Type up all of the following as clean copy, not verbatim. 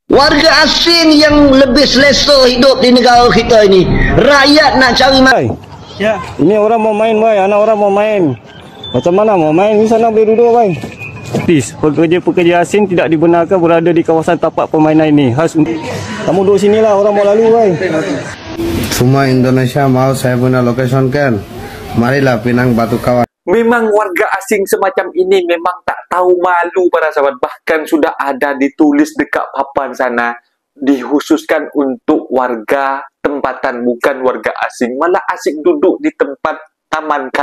Warga asing yang lebih selesa hidup di negara kita ini. Rakyat nak cari Ya, ini orang mau main, boy. Anak orang mau main. Macam mana mau main? Di sana boleh duduk, boy. Please, pekerja-pekerja asing tidak dibenarkan berada di kawasan tapak permainan ini. Khas untuk kamu duduk sinilah, orang mau lalu, boy. Semua Indonesia mau saya punya location kan. Marilah Pinang Batu Kawan. Memang warga asing semacam ini memang tak tahu malu para sahabat. Bahkan sudah ada ditulis dekat papan sana, dikhususkan untuk warga tempatan, bukan warga asing. Malah asing duduk di tempat taman.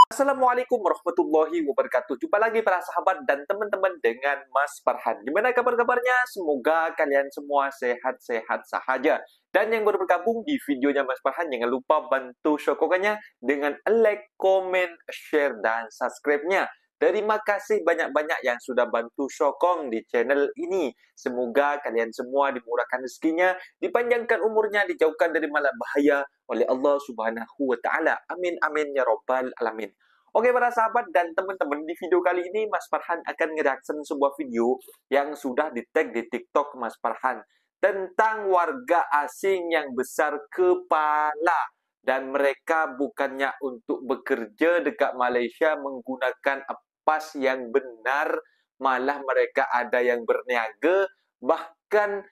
Assalamualaikum warahmatullahi wabarakatuh. Jumpa lagi para sahabat dan teman-teman dengan Mas Farhan. Gimana kabar-kabarnya? Semoga kalian semua sehat-sehat sahaja. Dan yang baru bergabung di videonya Mas Farhan, jangan lupa bantu sokongannya dengan like, komen, share, dan subscribe-nya. Terima kasih banyak-banyak yang sudah bantu sokong di channel ini. Semoga kalian semua dimurahkan rezekinya, dipanjangkan umurnya, dijauhkan dari malapetaka oleh Allah Subhanahu wa taala. Amin amin ya rabbal alamin. Oke para sahabat dan teman-teman, di video kali ini Mas Farhan akan nge-reaction sebuah video yang sudah di-tag di TikTok Mas Farhan tentang warga asing yang besar kepala. Dan mereka bukannya untuk bekerja dekat Malaysia menggunakan pas yang benar, malah mereka ada yang berniaga, bahkan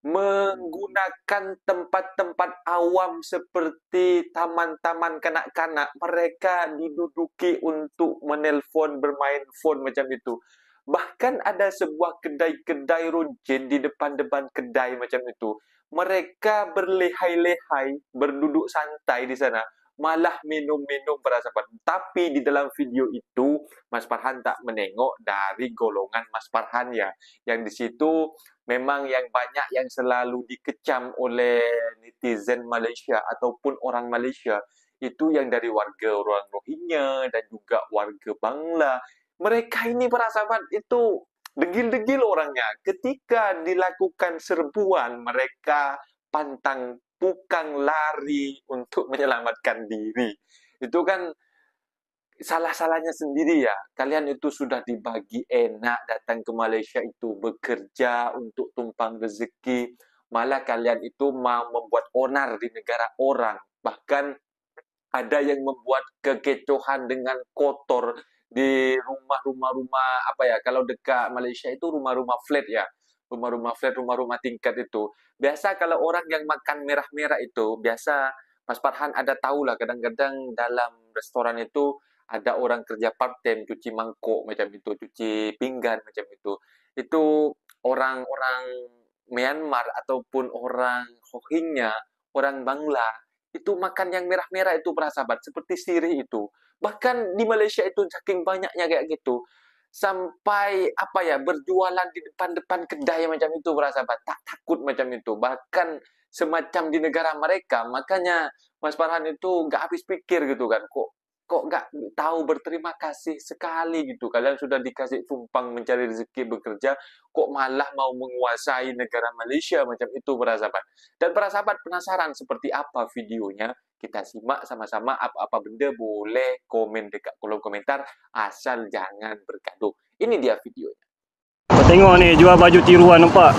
menggunakan tempat-tempat awam seperti taman-taman kanak-kanak. Mereka diduduki untuk menelpon, bermain phone macam itu. Bahkan ada sebuah kedai-kedai runcin di depan-depan kedai macam itu. Mereka berlehai-lehai, berduduk santai di sana, malah minum-minum para sahabat. Tapi di dalam video itu Mas Farhan tak menengok dari golongan Mas Farhan ya. Yang di situ memang yang banyak yang selalu dikecam oleh netizen Malaysia ataupun orang Malaysia itu yang dari warga orang Rohingya dan juga warga Bangla. Mereka ini para sahabat itu degil-degil orangnya. Ketika dilakukan serbuan, mereka pantang bukan lari untuk menyelamatkan diri. Itu kan salah-salahnya sendiri ya. Kalian itu sudah dibagi enak datang ke Malaysia itu bekerja untuk tumpang rezeki. Malah kalian itu mau membuat onar di negara orang. Bahkan ada yang membuat kekecohan dengan kotor di rumah-rumah apa ya, kalau dekat Malaysia itu rumah-rumah flat ya. Rumah-rumah flat, rumah-rumah tingkat itu. Biasa kalau orang yang makan merah-merah itu, biasa Mas Farhan ada tahu lah, kadang-kadang dalam restoran itu ada orang kerja part-time, cuci mangkuk macam itu, cuci pinggan macam itu. Itu orang-orang Myanmar ataupun orang Rohingya, orang Bangla, itu makan yang merah-merah itu para sahabat, seperti sirih itu. Bahkan di Malaysia itu saking banyaknya kayak gitu, sampai apa ya, berjualan di depan-depan kedai macam itu para sahabat, tak takut macam itu. Bahkan semacam di negara mereka. Makanya Mas Farhan itu gak habis pikir gitu kan, kok gak tahu berterima kasih sekali gitu. Kalian sudah dikasih tumpang mencari rezeki bekerja, kok malah mau menguasai negara Malaysia macam itu para sahabat. Dan para sahabat penasaran seperti apa videonya? Kita simak sama-sama. Apa-apa benda boleh komen dekat kolom komentar, asal jangan bergaduh. Ini dia videonya. Kau tengok ni, jual baju tiruan, nampak?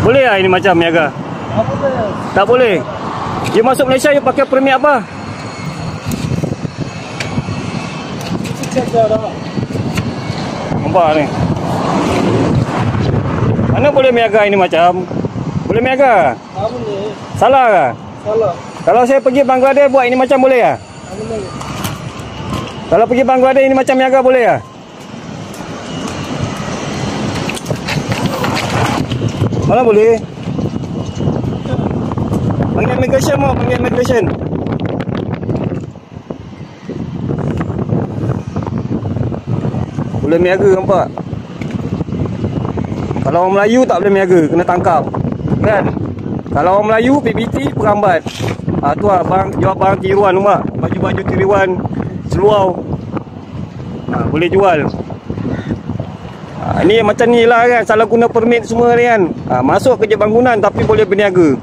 Boleh lah ini macam niaga? Tak boleh. Tak boleh? Dia masuk Malaysia, dia pakai permit apa? Nampak ni. Mana boleh niaga ini macam? Boleh niaga? Tak boleh. Salah ke? Salah. Kalau saya pergi Bangladesh buat ini macam boleh ya? Boleh. Kalau pergi Bangladesh ini macam niaga boleh ya? Mana boleh? Panggil immigration mau, panggil immigration. Boleh niaga nampak? Kalau orang Melayu tak boleh niaga, kena tangkap. Kan? Kalau orang Melayu, PBT, perambat. Tu lah, jual barang tiruan, nampak? Baju-baju tiruan, seluar. Boleh jual. Ni macam ni lah kan, salah guna permit semua ni kan. Masuk kerja bangunan tapi boleh berniaga.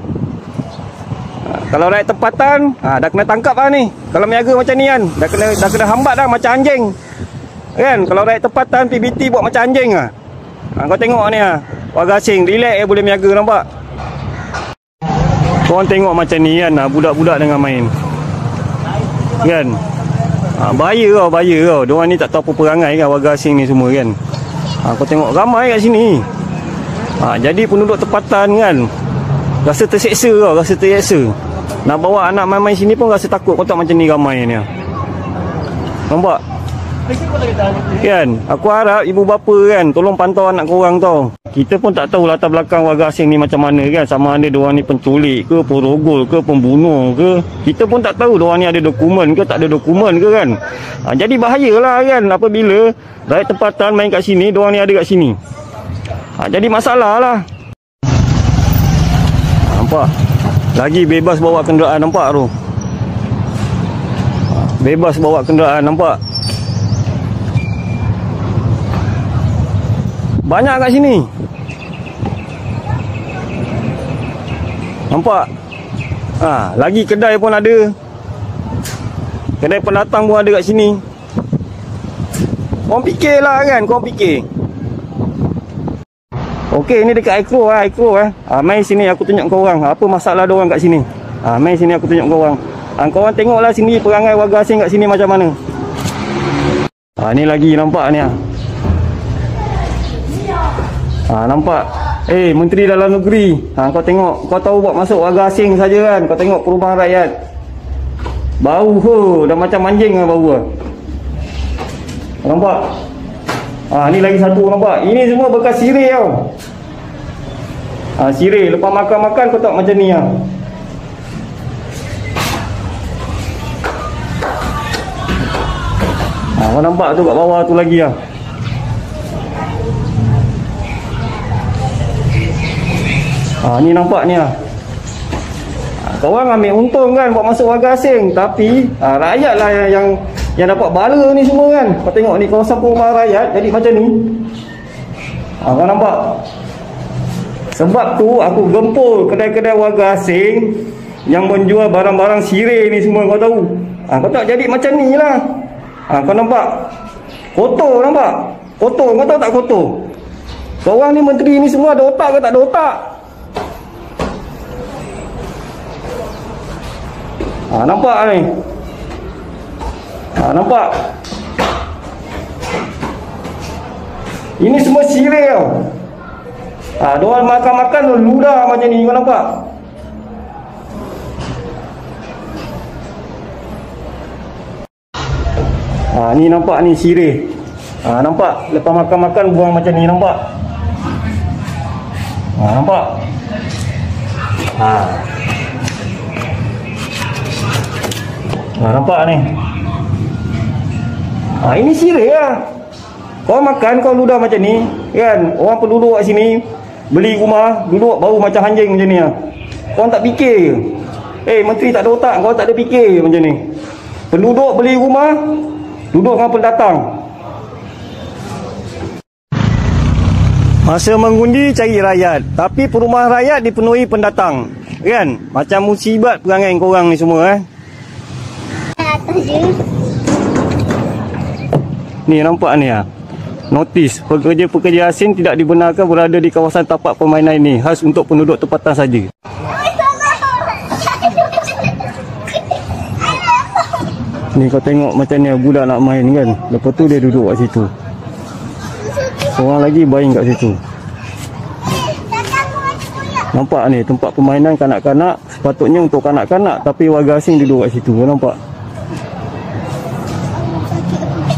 Kalau rakyat tempatan, dah kena tangkap lah ni. Kalau berniaga macam ni kan, dah kena hambat dah macam anjing. Kan? Kalau rakyat tempatan, PBT buat macam anjing lah. Kau tengok ni warga asing relax boleh miaga, nampak? Korang tengok macam ni kan, budak-budak dengan main kan. Bahaya tau. Diorang ni tak tahu apa perangai kan, warga asing ni semua kan. Kau tengok ramai kat sini. Jadi penduduk tempatan kan rasa terseksa tau, rasa terseksa. Nak bawa anak main-main sini pun rasa takut. Kau tak macam ni ramai ni. Nampak? Kan? Aku harap ibu bapa kan tolong pantau anak korang tau. Kita pun tak tahu latar belakang warga asing ni macam mana kan. Sama ada diorang ni penculik ke, porogol ke, pembunuh ke. Kita pun tak tahu diorang ni ada dokumen ke, tak ada dokumen ke kan. Jadi bahayalah kan apabila rakyat tempatan main kat sini, diorang ni ada kat sini. Jadi masalah lah. Nampak? Lagi bebas bawa kenderaan, nampak tu? Bebas bawa kenderaan, nampak? Banyak kat sini. Nampak? Lagi kedai pun ada. Kedai pendatang pun ada kat sini. Korang fikirlah kan, korang fikir. Okey, ni dekat Aikro mai sini aku tunjuk kau orang apa masalah diorang kat sini. Mai sini aku tunjuk kau orang. Korang tengoklah sini perangai warga asing kat sini macam mana. Ni lagi nampak ni. Nampak? Menteri Dalam Negeri. Kau tengok, kau tahu buat masuk warga asing saja kan. Kau tengok perumahan rakyat. Bau dah macam anjing lah bau. Nampak? Ni lagi satu, nampak? Ini semua bekas sirih tau. Sirih lepas makan-makan kau tak macam ni kau nampak tu kat bawah tu lagi ni nampak ni korang ambil untung kan buat masuk warga asing, tapi rakyat lah yang dapat bala ni semua kan. Kau tengok ni kawasan perumahan rakyat jadi macam ni. Kau nampak? Sebab tu aku gempur kedai-kedai warga asing yang menjual barang-barang sirih ni semua, kau tahu. Kau tak jadi macam ni lah. Kau nampak? Kotor, nampak? Kotor, kau tahu tak kotor? Korang ni menteri ni semua ada otak ke tak ada otak? Nampak ni? Nampak? Ini semua sirih tau. Diorang makan-makan ludah macam ni, kau nampak? Ni nampak ni sirih. Nampak? Lepas makan-makan buang macam ni, nampak? Nampak? Nampak ni? Ini sirih lah. Kau makan, kau ludah macam ni kan. Orang penduduk kat sini beli rumah, duduk bau macam anjing macam ni Kau tak fikir ke? Menteri tak ada otak, kau tak ada fikir macam ni. Penduduk beli rumah, duduk dengan pendatang. Masa mengundi cari rakyat, tapi perumahan rakyat dipenuhi pendatang kan. Macam musibat perangai korang ni semua Ni nampak ni notis pekerja-pekerja asing tidak dibenarkan berada di kawasan tapak permainan ini, khas untuk penduduk tempatan saja. Ni kau tengok macam ni budak nak main kan. Lepas tu dia duduk kat situ. Orang lagi baring kat situ. Nampak ni tempat permainan kanak-kanak, sepatutnya untuk kanak-kanak, tapi warga asing duduk kat situ. Kau nampak?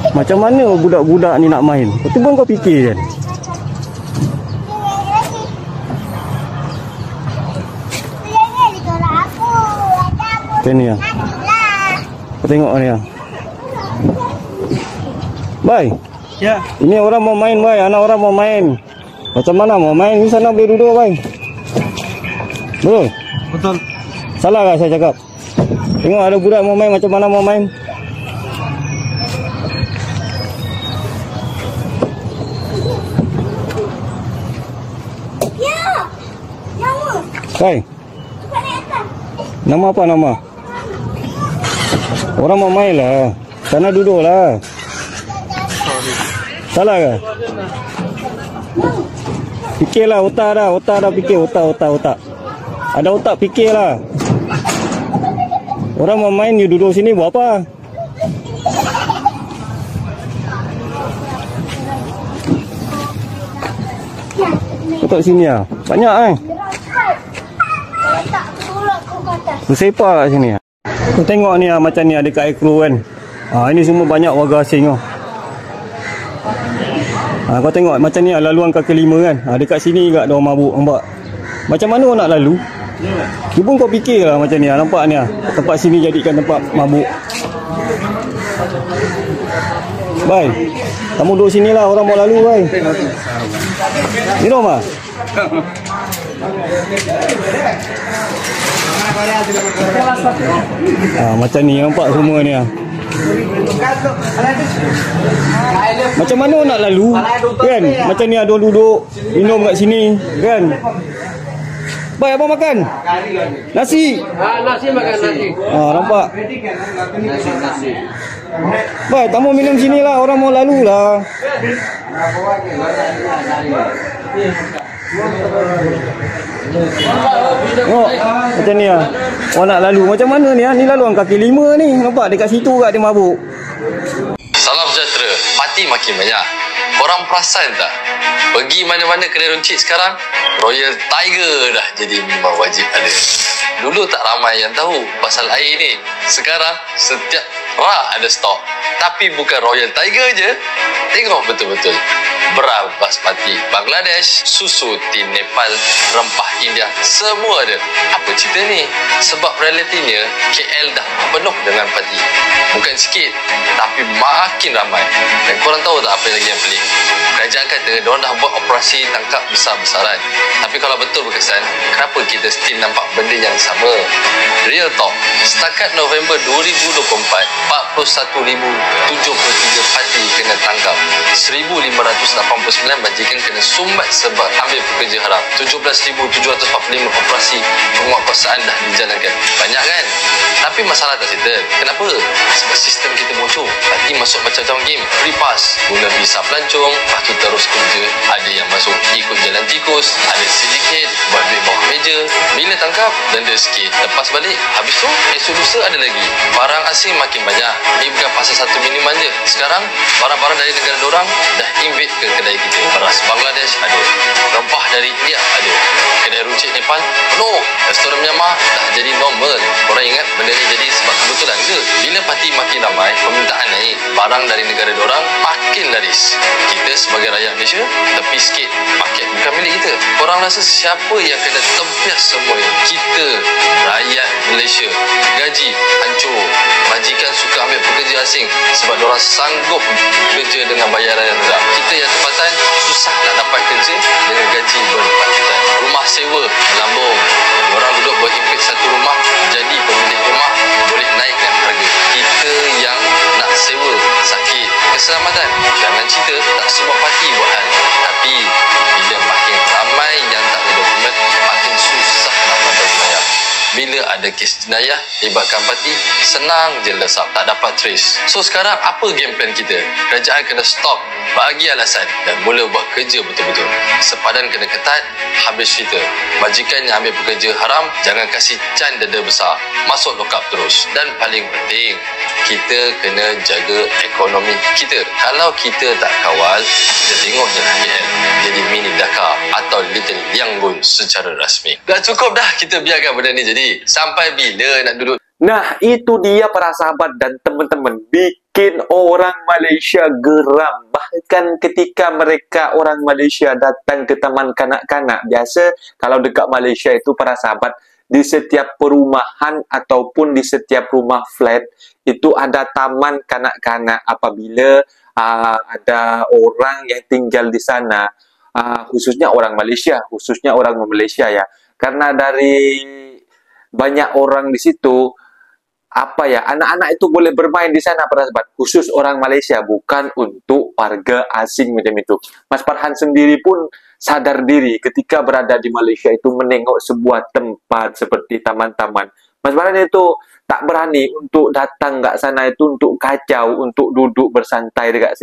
Macam mana budak-budak ni nak main? Itu pun kau fikir kan? Macam ni Kau tengok ni Bye. Ya. Ini orang mau main, bye. Anak orang mau main. Macam mana mau main? Di sana boleh duduk, bye. Betul? Betul. Salah tak saya cakap? Tengok ada budak mau main, macam mana mau main? Ya. Nama. Bye. Nama apa nama? Orang mau main lah. Sana duduk lah. Salah ke? Fikirlah otak dah fikir otak. Ada otak fikirlah. Orang mau main, you duduk sini buat apa? Otak sini ah. Banyak Tak tolak kau ke atas. Bersepak kat sini. Kau tengok ni macam ni dekat Ekro kan. Ini semua banyak warga asing kau. Kau tengok macam ni laluan kaki lima kan. Dekat sini juga ada orang mabuk, nampak. Macam mana orang nak lalu? Cuba kau fikirlah macam ni, nampak ni. Tempat sini jadikan tempat mabuk. Bye. Kamu duduk sini lah, orang mau lalu bye. Minum ah? Macam ni nampak semua ni. Macam mana nak lalu kan? Macam ni ada duduk minum kat sini kan? Baik, apa makan? Nasi. Nasi makan nasi. Nampak? Nasi. Baik, tamu minum sini lah, orang mau lalu lah. Oh, macam ni lah. Orang nak lalu macam mana ni? Ni laluan kaki lima ni. Nampak dekat situ kat dia mabuk. Salam sejahtera. Parti makin banyak. Korang perasan tak? Pergi mana-mana kedai runcit sekarang, Royal Tiger dah jadi minuman wajib ada. Dulu tak ramai yang tahu pasal air ni. Sekarang setiap rak ada stok. Tapi bukan Royal Tiger je. Tengok betul-betul. Beras basmati Bangladesh, susu tin Nepal, rempah India, semua ada. Apa cerita ni? Sebab realitinya KL dah penuh dengan parti. Bukan sikit, tapi makin ramai. Dan korang tahu tak apa lagi yang pelik? Kerajaan kata diorang dah buat operasi tangkap besar-besaran. Tapi kalau betul berkesan, kenapa kita still nampak benda yang sama? Real talk, setakat November 2024, 41,073 parti kena tangkap. 1,589 bajikan kena sumbat sebab ambil pekerja haram. 17,745 operasi penguatkuasaan dah dijalankan. Banyak kan? Tapi masalah tak settle. Kenapa? Sebab sistem kita bocor. Parti masuk macam game. Free pass. Guna visa pelancong. Lepas tu terus kerja. Ada yang masuk ikut jalan tikus. Ada syndicate. Buat duit bawah meja. Bila tangkap, denda sikit. Lepas balik. Habis tu, esok lusa ada lagi. Barang asing makin banyak. Ini bukan pasal satu minuman je. Sekarang, barang-barang dari negara dorang dah invade ke kedai kita. Beras Bangladesh ada. Rempah dari India ada. Kedai runcit Nepal penuh. Restoran Myanmar dah jadi normal. Orang ingat benda ni jadi sebab kebetulan ke? Bila parti makin ramai, permintaan naik. Barang dari negara dorang makin laris. Kita sebagai rakyat Malaysia, tepi sikit. Market bukan milik kita. Korang rasa siapa yang kena tempias semua ni? Kita, rakyat Malaysia. Gaji hancur. Majikan suka ambil pekerja asing sebab dorang sanggup kerja dengan bayaran yang rendah. Kita yang tempatan susah nak dapat kerja dengan gaji berlipat-lipat. Rumah sewa melambung. Orang duduk berhimpit satu rumah, jadi pemilik rumah boleh naikkan harga. Kita yang nak sewa sakit. Keselamatan, jangan cerita tak semua parti buat hal. Tapi bila makin ramai yang tak ada dokumen, makin susah nak pandai jenayah. Bila ada kes jenayah libatkan parti, senang je lesap, tak dapat trace. So sekarang apa game plan kita? Kerajaan kena stop, bagi alasan dan mula buat kerja betul-betul. Sepadan kena ketat, habis cerita. Majikan yang ambil pekerja haram, jangan kasih can denda besar, masuk lokap terus. Dan paling penting, kita kena jaga ekonomi kita. Kalau kita tak kawal, kita tengok je KL jadi mini Dhaka atau Little Yangon secara rasmi. Dah cukup dah kita biarkan benda ni jadi. Sampai bila nak duduk? Nah, itu dia para sahabat dan teman-teman, bikin orang Malaysia geram. Bahkan ketika mereka orang Malaysia datang ke taman kanak-kanak, biasa kalau dekat Malaysia itu para sahabat, di setiap perumahan ataupun di setiap rumah flat itu ada taman kanak-kanak. Apabila ada orang yang tinggal di sana, khususnya orang Malaysia ya, karena dari banyak orang di situ, anak-anak itu boleh bermain di sana para sahabat, khusus orang Malaysia, bukan untuk warga asing macam itu. Mas Farhan sendiri pun sadar diri ketika berada di Malaysia itu menengok sebuah tempat seperti taman-taman. Mas Farhan itu tak berani untuk datang kat sana itu untuk kacau, untuk duduk bersantai dekat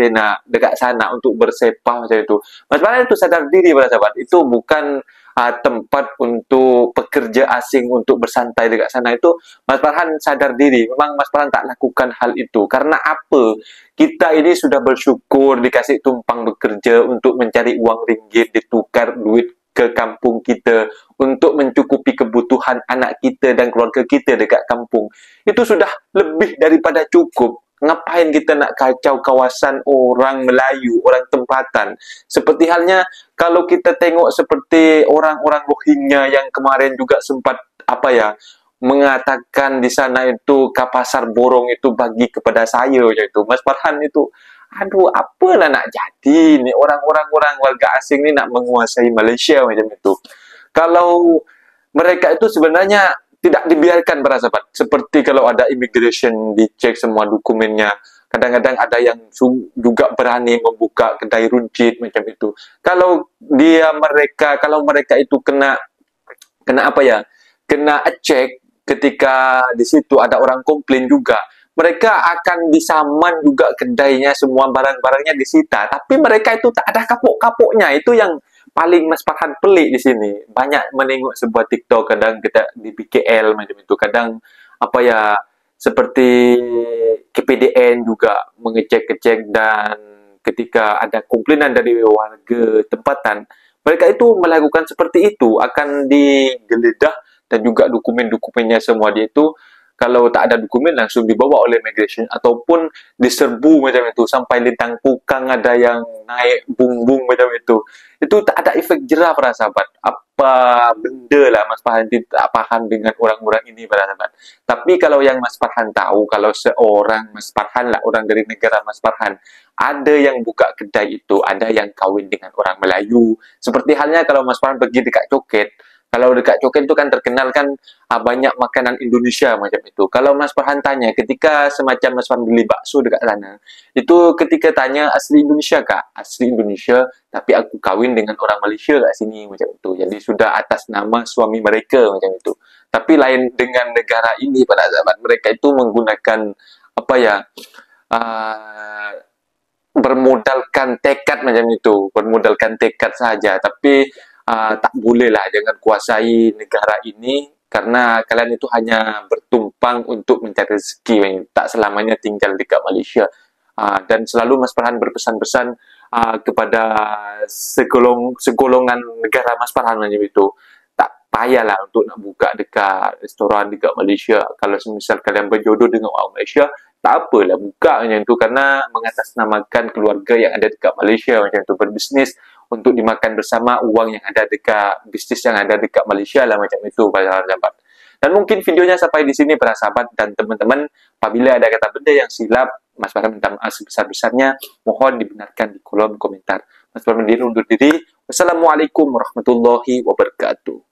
sana untuk bersepah macam itu. Mas Farhan itu sadar diri para sahabat, itu bukan tempat untuk pekerja asing untuk bersantai dekat sana. Itu Mas Farhan sadar diri, memang Mas Farhan tak lakukan hal itu. Karena apa? Kita ini sudah bersyukur dikasih tumpang bekerja untuk mencari uang ringgit, ditukar duit ke kampung kita untuk mencukupi kebutuhan anak kita dan keluarga kita dekat kampung. Itu sudah lebih daripada cukup. Ngapain kita nak kacau kawasan orang Melayu, orang tempatan? Seperti halnya kalau kita tengok seperti orang-orang Rohingya yang kemarin juga sempat mengatakan di sana itu Pasar Borong itu bagi kepada saya macam itu. Mas Farhan itu, aduh, apalah nak jadi ni orang-orang warga asing ni nak menguasai Malaysia macam itu. Kalau mereka itu sebenarnya tidak dibiarkan para sahabat. Seperti kalau ada immigration dicek semua dokumennya. Kadang-kadang ada yang juga berani membuka kedai runcit macam itu. Kalau mereka itu kena cek ketika di situ ada orang komplain juga, mereka akan disaman juga kedainya, semua barang-barangnya disita. Tapi mereka itu tak ada kapok-kapoknya. Itu yang paling Mas Farhan pelik di sini. Banyak menengok sebuah TikTok kadang kita di BKL macam itu. Kadang seperti KPDN juga mengecek-kecek, dan ketika ada komplainan dari warga tempatan, mereka itu melakukan seperti itu, akan digeledah dan juga dokumen-dokumennya semua dia itu. Kalau tak ada dokumen langsung dibawa oleh immigration ataupun diserbu macam itu sampai lintang pukang ada yang naik bung-bung macam itu. Itu tak ada efek jerah para sahabat. Apa benda lah Mas Farhan tidak paham dengan orang-orang ini para sahabat. Tapi kalau yang Mas Farhan tahu, kalau seorang Mas Farhan lah, orang dari negara Mas Farhan, ada yang buka kedai itu, ada yang kahwin dengan orang Melayu. Seperti halnya kalau Mas Farhan pergi dekat Coket. Kalau dekat Coket itu kan terkenal kan banyak makanan Indonesia macam itu. Kalau Mas Farhan tanya, ketika semacam Mas Farhan beli bakso dekat sana, itu ketika tanya asli Indonesia kah? Asli Indonesia, tapi aku kahwin dengan orang Malaysia kat sini macam itu. Jadi sudah atas nama suami mereka macam itu. Tapi lain dengan negara ini para sahabat, mereka itu menggunakan bermodalkan tekad macam itu, bermodalkan tekad saja. Tapi tak bolehlah, jangan kuasai negara ini, karena kalian itu hanya bertumpang untuk mencari rezeki, tak selamanya tinggal dekat Malaysia. Dan selalu Mas Farhan berpesan-pesan kepada segolongan negara Mas Farhan macam itu, tak payahlah untuk nak buka dekat restoran dekat Malaysia. Kalau semisal kalian berjodoh dengan orang Malaysia, tak apalah buka macam itu, karena mengatasnamakan keluarga yang ada dekat Malaysia macam itu, berbisnis untuk dimakan bersama uang yang ada dekat bisnis yang ada dekat Malaysia lah macam itu para sahabat. Dan mungkin videonya sampai di sini para sahabat dan teman-teman. Apabila ada kata benda yang silap, Mas Farhan minta maaf sebesar-besarnya, mohon dibenarkan di kolom komentar. Mas Farhan undur diri. Wassalamualaikum warahmatullahi wabarakatuh.